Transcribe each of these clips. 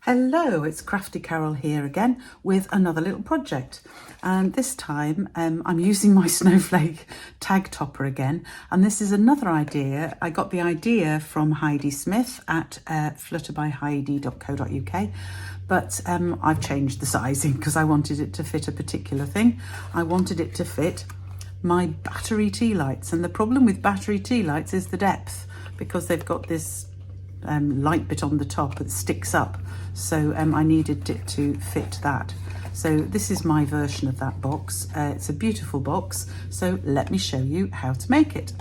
Hello, it's Crafty Carol here again with another little project, and this time I'm using my snowflake tag topper again, and this is another idea. I got the idea from Heidi Smith at flutterbyheidi.co.uk, but I've changed the sizing because I wanted it to fit a particular thing. I wanted it to fit my battery tea lights, and the problem with battery tea lights is the depth, because they've got this light bit on the top that sticks up, so I needed it to fit that. So this is my version of that box. It's a beautiful box, so let me show you how to make it.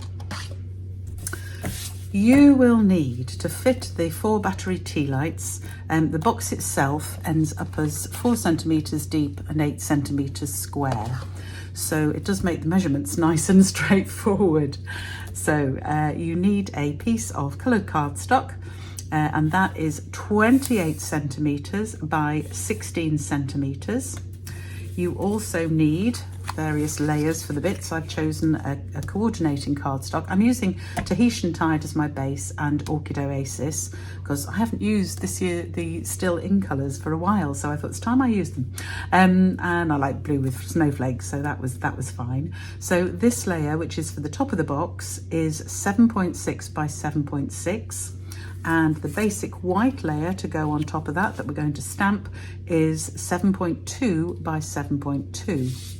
You will need to fit the 4 battery tea lights. The box itself ends up as 4 centimeters deep and 8 centimeters square, so it does make the measurements nice and straightforward. So you need a piece of coloured cardstock, and that is 28 centimeters by 16 centimeters. You also need various layers for the bits. I've chosen a coordinating cardstock. I'm using Tahitian Tide as my base and Orchid Oasis because I haven't used this year the Still In colours for a while, so I thought it's time I used them. And I like blue with snowflakes, so that was fine. So this layer, which is for the top of the box, is 7.6 by 7.6. And the basic white layer to go on top of that we're going to stamp is 7.2 by 7.2.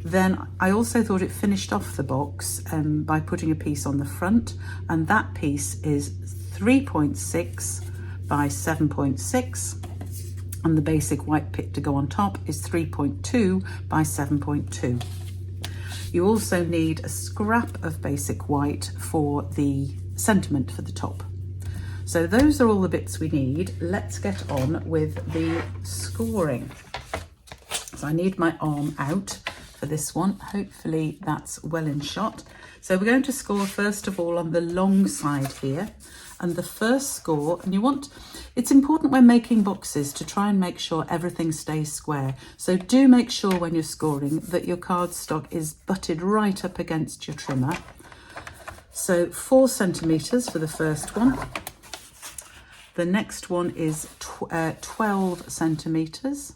Then I also thought it finished off the box by putting a piece on the front, and that piece is 3.6 by 7.6, and the basic white bit to go on top is 3.2 by 7.2. You also need a scrap of basic white for the sentiment for the top. So those are all the bits we need. Let's get on with the scoring. So I need my arm out for this one. Hopefully that's well in shot. So we're going to score first of all on the long side here. And the first score, and it's important when making boxes to try and make sure everything stays square. So do make sure when you're scoring that your cardstock is butted right up against your trimmer. So 4 centimeters for the first one. The next one is 12 centimeters.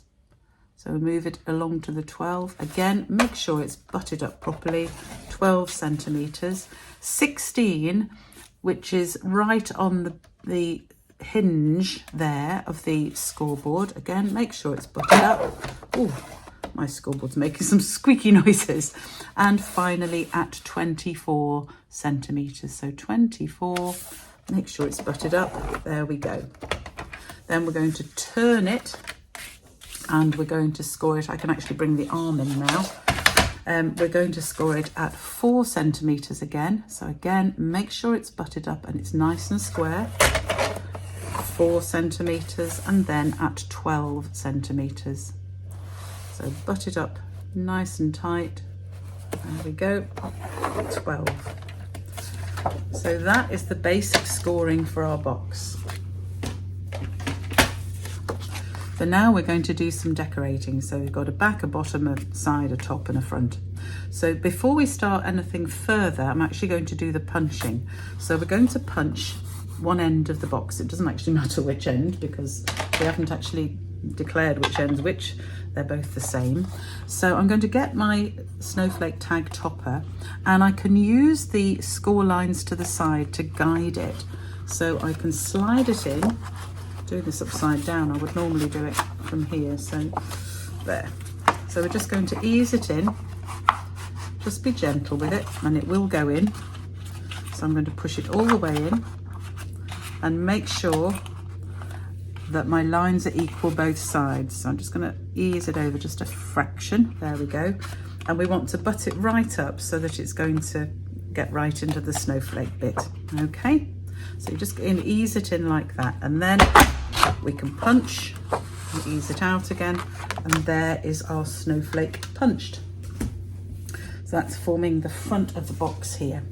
So we move it along to the 12. Again, make sure it's butted up properly. 12 centimeters. 16, which is right on the hinge there of the scoreboard. Again, make sure it's butted up. Oh, my scoreboard's making some squeaky noises. And finally at 24 centimeters. So 24. Make sure it's butted up. There we go. Then we're going to turn it and we're going to score it. I can actually bring the arm in now. We're going to score it at 4 centimeters again. So again, make sure it's butted up and it's nice and square. 4 centimeters, and then at 12 centimeters. So butt it up nice and tight. There we go. 12. So that is the basic scoring for our box. So now we're going to do some decorating. So we've got a back, a bottom, a side, a top and a front. So before we start anything further, I'm actually going to do the punching. So we're going to punch one end of the box. It doesn't actually matter which end because we haven't actually declared which end's which. They're both the same. So I'm going to get my snowflake tag topper, and I can use the score lines to the side to guide it. So I can slide it in. Doing this upside down, I would normally do it from here. So there. So we're just going to ease it in. Just be gentle with it and it will go in. So I'm going to push it all the way in and make sure that my lines are equal both sides. So I'm just going to ease it over just a fraction. There we go. And we want to butt it right up so that it's going to get right into the snowflake bit. Okay, so you're just going to ease it in like that, and then we can punch and ease it out again, and there is our snowflake punched. So that's forming the front of the box here.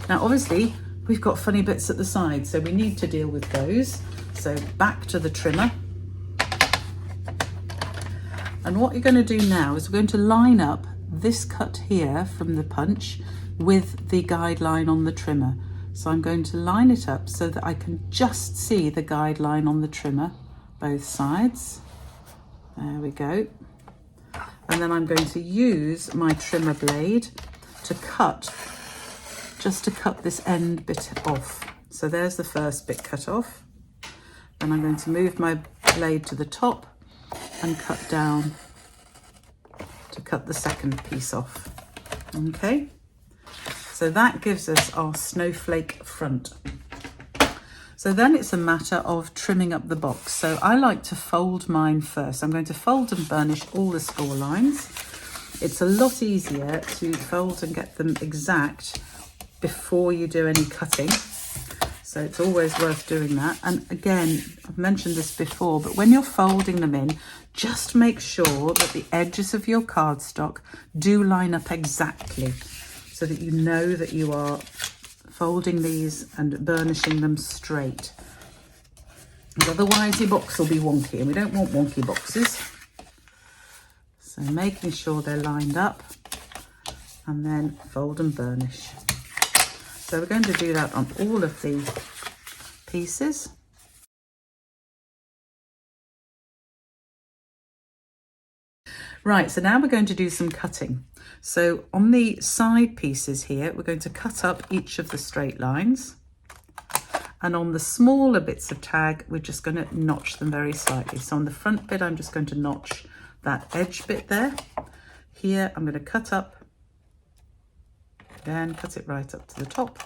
Now obviously we've got funny bits at the side, so we need to deal with those. So back to the trimmer. And what you're going to do now is we're going to line up this cut here from the punch with the guideline on the trimmer. So I'm going to line it up so that I can just see the guideline on the trimmer both sides. There we go. And then I'm going to use my trimmer blade to cut, just to cut this end bit off. So there's the first bit cut off. Then I'm going to move my blade to the top and cut down to cut the second piece off. Okay, so that gives us our snowflake front. So then it's a matter of trimming up the box. So I like to fold mine first. I'm going to fold and burnish all the score lines. It's a lot easier to fold and get them exact before you do any cutting. So it's always worth doing that. And again, I've mentioned this before, but when you're folding them in, just make sure that the edges of your cardstock do line up exactly, so that you know that you are folding these and burnishing them straight. And otherwise your box will be wonky, and we don't want wonky boxes. So making sure they're lined up, and then fold and burnish. So we're going to do that on all of the pieces. Right, so now we're going to do some cutting. So on the side pieces here, we're going to cut up each of the straight lines. And on the smaller bits of tag, we're just going to notch them very slightly. So on the front bit, I'm just going to notch that edge bit there. Here, I'm going to cut up, then cut it right up to the top.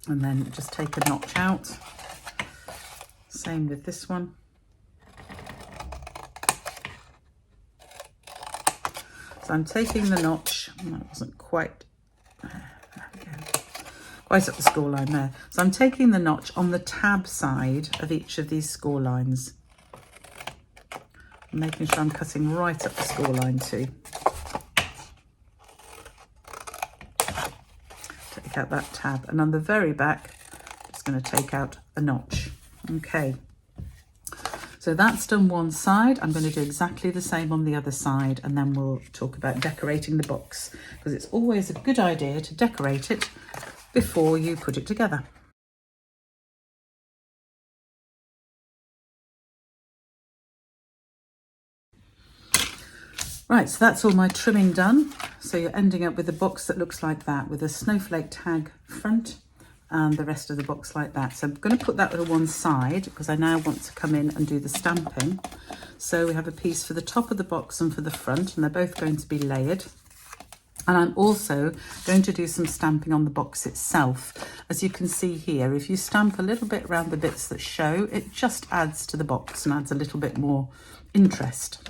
And then just take a notch out. Same with this one. So I'm taking the notch, that wasn't quite, there we go, quite up the score line there. So I'm taking the notch on the tab side of each of these score lines, making sure I'm cutting right up the score line too. Take out that tab, and on the very back, just going to take out a notch. Okay. So that's done one side. I'm going to do exactly the same on the other side, and then we'll talk about decorating the box, because it's always a good idea to decorate it before you put it together. Right, so that's all my trimming done. So you're ending up with a box that looks like that, with a snowflake tag front and the rest of the box like that. So I'm going to put that to one side, because I now want to come in and do the stamping. So we have a piece for the top of the box and for the front, and they're both going to be layered. And I'm also going to do some stamping on the box itself. As you can see here, if you stamp a little bit around the bits that show, it just adds to the box and adds a little bit more interest.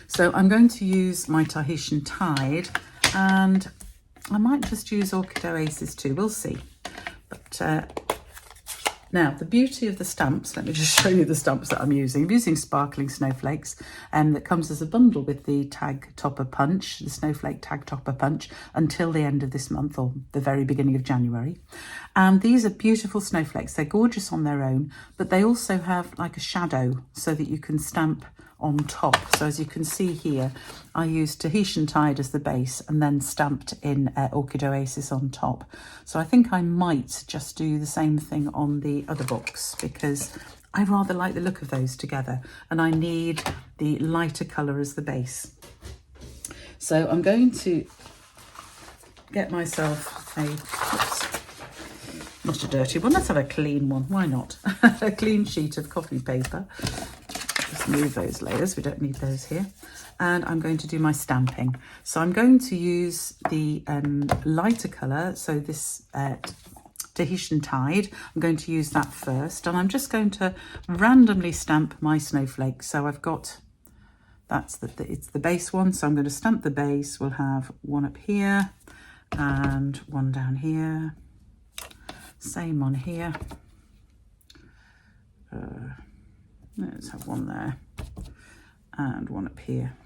So I'm going to use my Tahitian Tide, and I might just use Orchid Oasis too, we'll see. But now the beauty of the stamps, let me just show you the stamps that I'm using. I'm using Sparkling Snowflakes, that comes as a bundle with the Tag Topper Punch, the Snowflake Tag Topper Punch, until the end of this month, or the very beginning of January. And these are beautiful snowflakes. They're gorgeous on their own, but they also have like a shadow so that you can stamp on top. So as you can see here, I used Tahitian Tide as the base and then stamped in Orchid Oasis on top. So I think I might just do the same thing on the other box, because I rather like the look of those together, and I need the lighter colour as the base. So I'm going to get myself not a dirty one, let's have a clean one, why not? A clean sheet of copy paper. Just move those layers, we don't need those here. And I'm going to do my stamping. So I'm going to use the lighter colour, so this Tahitian Tide, I'm going to use that first, and I'm just going to randomly stamp my snowflakes. So I've got, it's the base one, so I'm going to stamp the base. We'll have one up here and one down here, same on here. Let's have one there and one up here.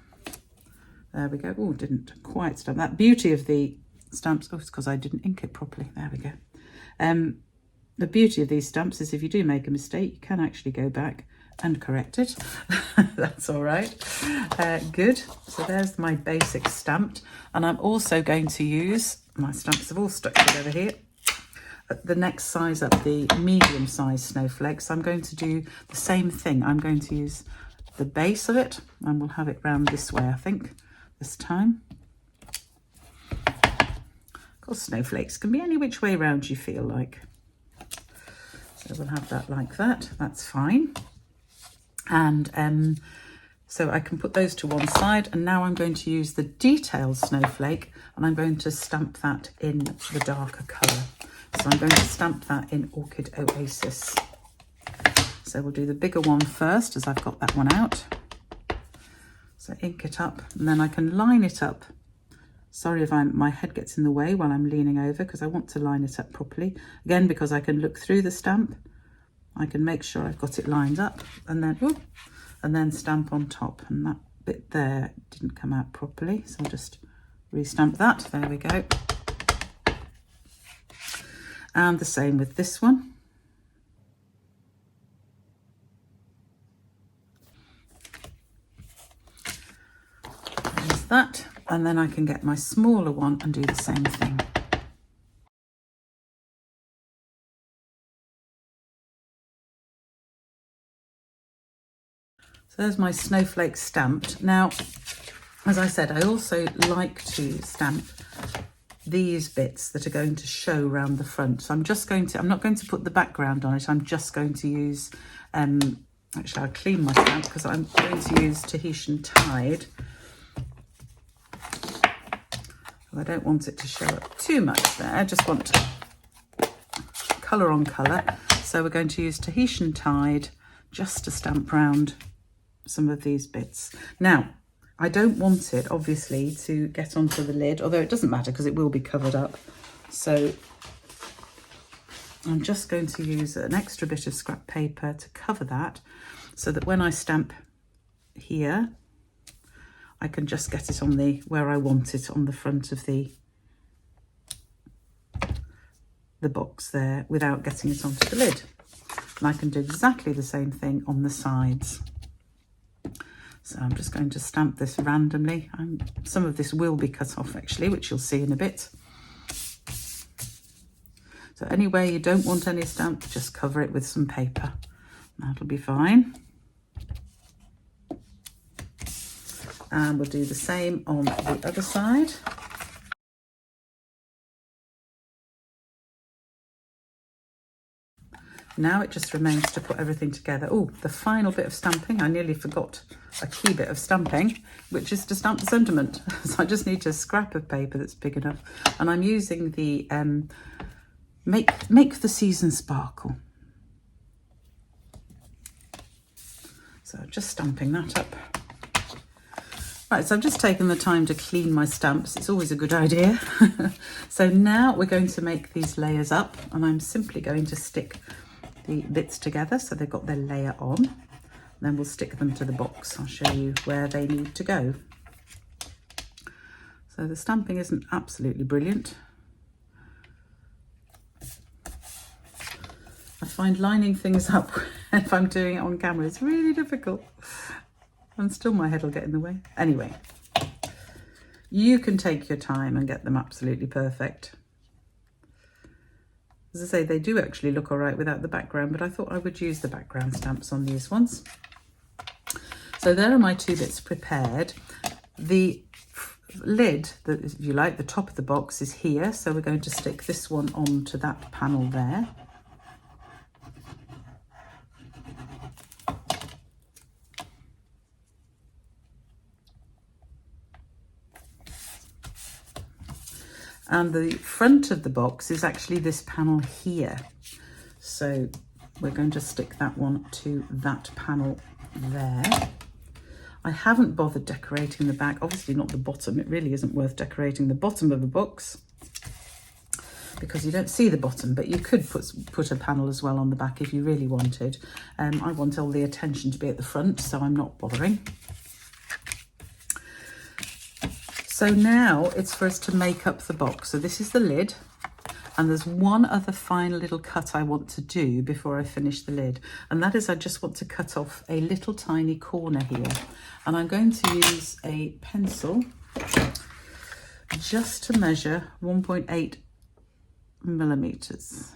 There we go. Oh, didn't quite stamp that. Beauty of the stamps, oh, it's because I didn't ink it properly. There we go. The beauty of these stamps is if you do make a mistake, you can actually go back and correct it. That's all right. Good. So there's my basic stamped. And I'm also going to use, my stamps have all stuck together here. the next size up, the medium size snowflakes, I'm going to do the same thing. I'm going to use the base of it, and we'll have it round this way, I think, this time. Of course, snowflakes can be any which way round you feel like. So we'll have that like that. That's fine. And so I can put those to one side, and now I'm going to use the detailed snowflake, and I'm going to stamp that in the darker colour. So I'm going to stamp that in Orchid Oasis. So we'll do the bigger one first, as I've got that one out. So ink it up, and then I can line it up. Sorry if my head gets in the way while I'm leaning over, because I want to line it up properly. Again, because I can look through the stamp, I can make sure I've got it lined up, and then stamp on top. And that bit there didn't come out properly, so I'll just re-stamp that. There we go. And the same with this one. There's that. And then I can get my smaller one and do the same thing. So there's my snowflake stamped. Now, as I said, I also like to stamp these bits that are going to show around the front. So I'm not going to put the background on it. I'm just going to use, actually I'll clean my stamp, because I'm going to use Tahitian Tide. I don't want it to show up too much there. I just want colour on colour. So we're going to use Tahitian Tide just to stamp round some of these bits. Now, I don't want it, obviously, to get onto the lid, although it doesn't matter because it will be covered up. So I'm just going to use an extra bit of scrap paper to cover that, so that when I stamp here, I can just get it on where I want it, on the front of the box there, without getting it onto the lid. And I can do exactly the same thing on the sides. So I'm just going to stamp this randomly. Some of this will be cut off actually, which you'll see in a bit. So anywhere you don't want any stamp, just cover it with some paper. That'll be fine. And we'll do the same on the other side. Now it just remains to put everything together. Oh, the final bit of stamping. I nearly forgot a key bit of stamping, which is to stamp the sentiment. So I just need a scrap of paper that's big enough. And I'm using the Make the Season Sparkle. So just stamping that up. Right, so I've just taken the time to clean my stamps. It's always a good idea. So now we're going to make these layers up, and I'm simply going to stick the bits together so they've got their layer on. And then we'll stick them to the box. I'll show you where they need to go. So the stamping isn't absolutely brilliant. I find lining things up if I'm doing it on camera is really difficult. And still my head will get in the way. Anyway, you can take your time and get them absolutely perfect. As I say, they do actually look all right without the background, but I thought I would use the background stamps on these ones. So there are my two bits prepared. The lid, if you like, the top of the box is here. So we're going to stick this one onto that panel there. And the front of the box is actually this panel here. So we're going to stick that one to that panel there. I haven't bothered decorating the back, obviously not the bottom. It really isn't worth decorating the bottom of a box because you don't see the bottom, but you could put a panel as well on the back if you really wanted. I want all the attention to be at the front, so I'm not bothering. So now it's for us to make up the box. So this is the lid, and there's one other final little cut I want to do before I finish the lid, and that is I just want to cut off a little tiny corner here, and I'm going to use a pencil just to measure 1.8 millimeters.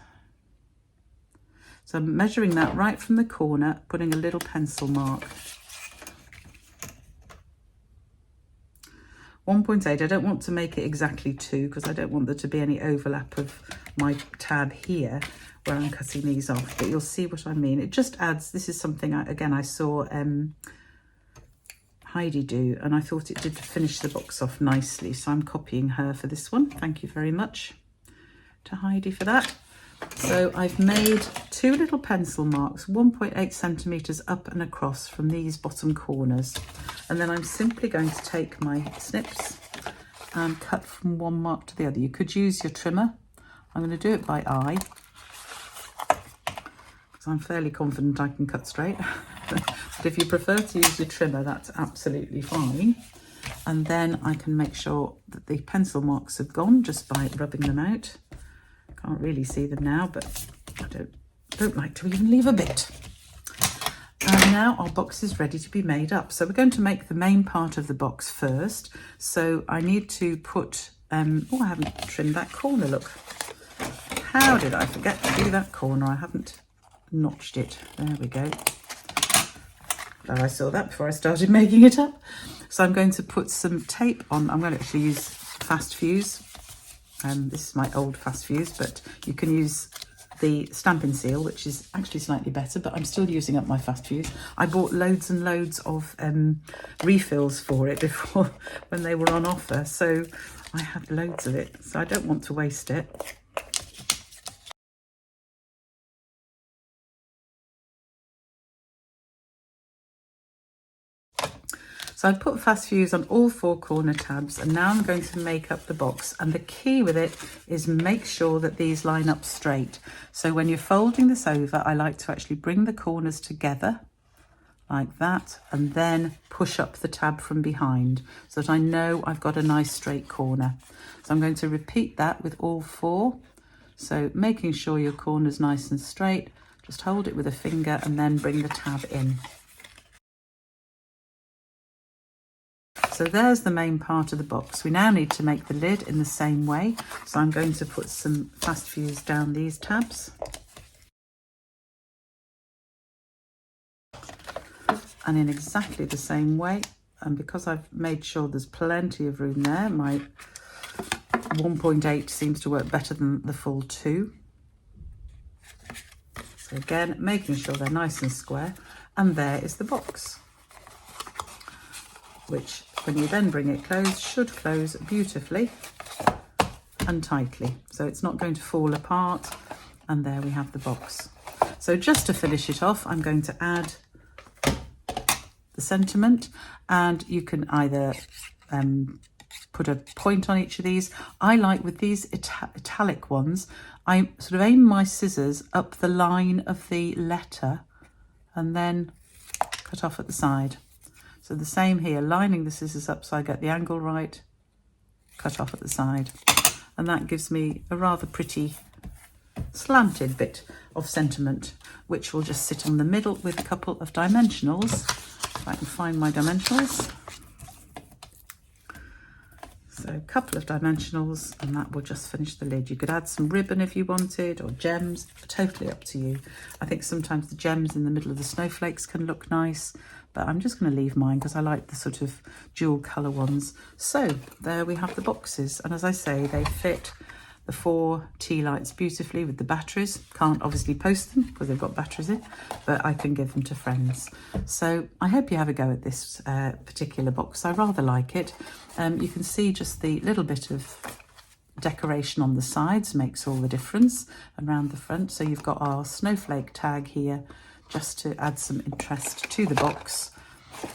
So I'm measuring that right from the corner, putting a little pencil mark. 1.8, I don't want to make it exactly 2 because I don't want there to be any overlap of my tab here where I'm cutting these off, but you'll see what I mean. It just adds, this is something, I saw Heidi do, and I thought it did finish the box off nicely, so I'm copying her for this one. Thank you very much to Heidi for that. So I've made 2 little pencil marks, 1.8 centimeters up and across from these bottom corners. And then I'm simply going to take my snips and cut from one mark to the other. You could use your trimmer. I'm going to do it by eye, because I'm fairly confident I can cut straight. But if you prefer to use your trimmer, that's absolutely fine. And then I can make sure that the pencil marks have gone just by rubbing them out. Can't really see them now, but I don't like to even leave a bit. And now our box is ready to be made up. So we're going to make the main part of the box first. So I need to put, oh, I haven't trimmed that corner, look. How did I forget to do that corner? I haven't notched it. There we go. Glad I saw that before I started making it up. So I'm going to put some tape on. I'm going to actually use fast fuse. This is my old fast fuse, but you can use the Stampin' Seal, which is actually slightly better, but I'm still using up my fast fuse. I bought loads and loads of refills for it before when they were on offer, so I have loads of it, so I don't want to waste it. So I put fast fuse on all 4 corner tabs, and now I'm going to make up the box. And the key with it is make sure that these line up straight. So when you're folding this over, I like to actually bring the corners together like that, and then push up the tab from behind so that I know I've got a nice straight corner. So I'm going to repeat that with all 4. So making sure your corner's nice and straight, just hold it with a finger and then bring the tab in. So there's the main part of the box. We now need to make the lid in the same way. So I'm going to put some fast fuse down these tabs. And in exactly the same way, and because I've made sure there's plenty of room there, my 1.8 seems to work better than the full 2. So again, making sure they're nice and square. And there is the box, which when you then bring it closed, should close beautifully and tightly. So it's not going to fall apart. And there we have the box. So just to finish it off, I'm going to add the sentiment, and you can either put a point on each of these. I like with these italic ones, I sort of aim my scissors up the line of the letter and then cut off at the side. So the same here, lining the scissors up so I get the angle right, cut off at the side. And that gives me a rather pretty slanted bit of sentiment, which will just sit on the middle with a couple of dimensionals. If I can find my dimensionals. So a couple of dimensionals, and that will just finish the lid. You could add some ribbon if you wanted, or gems, totally up to you. I think sometimes the gems in the middle of the snowflakes can look nice, but I'm just going to leave mine because I like the sort of dual colour ones. So there we have the boxes, and as I say, they fit the 4 tea lights beautifully with the batteries. Can't obviously post them because they've got batteries in, but I can give them to friends. So I hope you have a go at this particular box. I rather like it. You can see just the little bit of decoration on the sides makes all the difference around the front. So you've got our snowflake tag here just to add some interest to the box.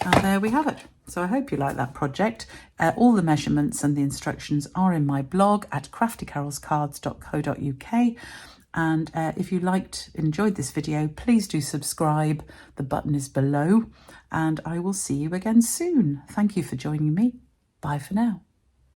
And there we have it. So I hope you like that project. All the measurements and the instructions are in my blog at craftycarolscards.co.uk. And if you enjoyed this video, please do subscribe. The button is below, and I will see you again soon. Thank you for joining me. Bye for now.